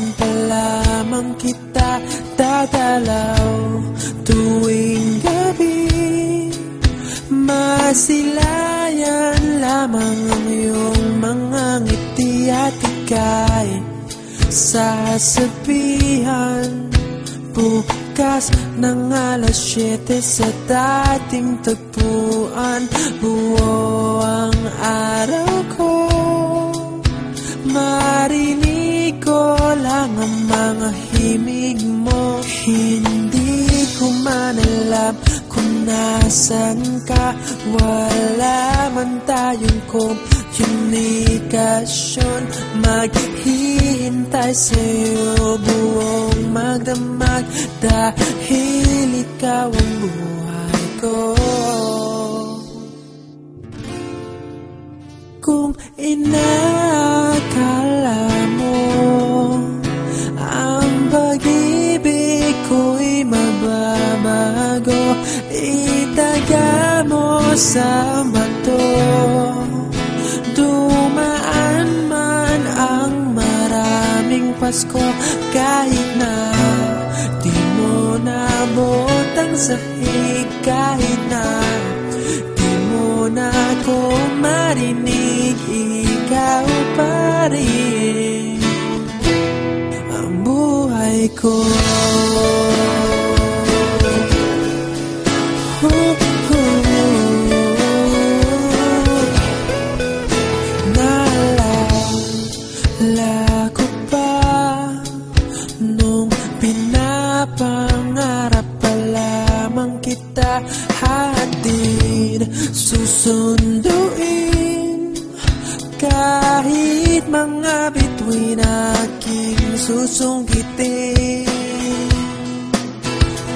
Kailan pa lamang kita dadalaw tuwing gabi? Masilayan lamang ang iyong mga ngiti at ika'y sasabihan bukas ng alas 7 sa dating tagpuan. Buo ang araw ko, marinig ko lang ang mga himig mo. Hindi ko man alam kung nasan ka, wala man tayong komunikasyon. Maghihintay sa'yo buong magdamag dahil ikaw ang buhay ko. Kung inakala mo ang pag-ibig ko'y mababago, itaga mo sa bato. Dumaan man ang maraming Pasko, kahit na di mo naabot ang sahig, kahit na di mo na ako marinig, ikaw pa rin ang buhay ko. Naalala ko pa nung pinapangarap pa lamang kita, hatid susunduin kahit mga bituin aking susungkitin.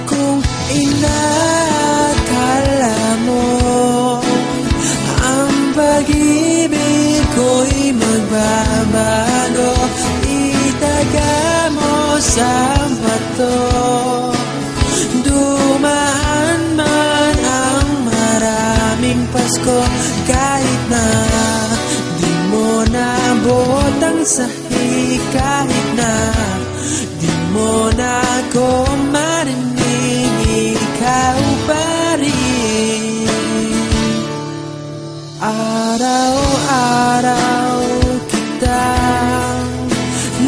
Kung inakala mo ang pag-ibig ko'y magbabago, itaga mo sa bato. Dumaan man ang maraming Pasko, kahit na di mo naabot ang sahig, kahit na di mo na ako marinig, ikaw pa rin. Araw-araw kitang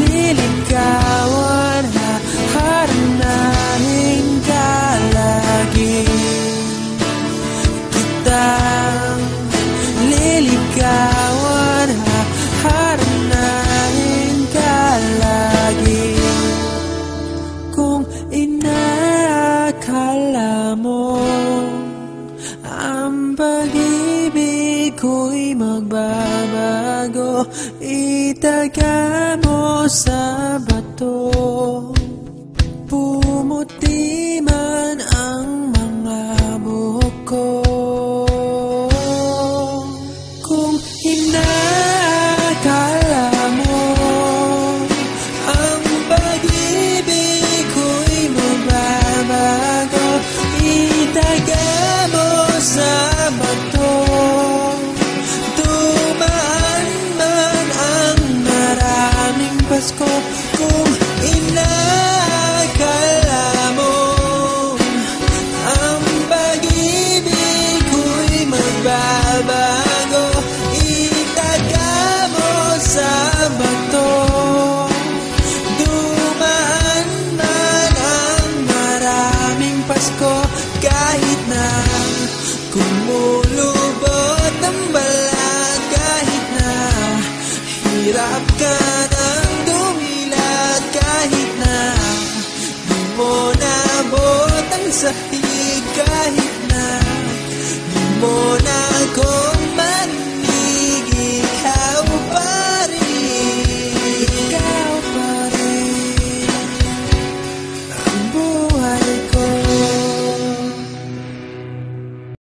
liligawan, haharanahin ka lagi. Kitang liligawan, haharanahin ka lagi. Kung inakala mo ang pag-ibig ko'y magbabago, itaga mo sa bato. Pumuti man ang mga buhok ko. Kung inakala mo ang pag-ibig ko'y magbabago, itaga mo sa bato. Dumaan man ang maraming Pasko, kung inakala mo ang pag-ibig ko'y magbabago, itaga mo sa bato. Dumaan man ang maraming Pasko, kahit na kumulubot ang balat, kahit na hirap ka ng dumilat, kahit na di mo naabot ang sahig, kahit na di mo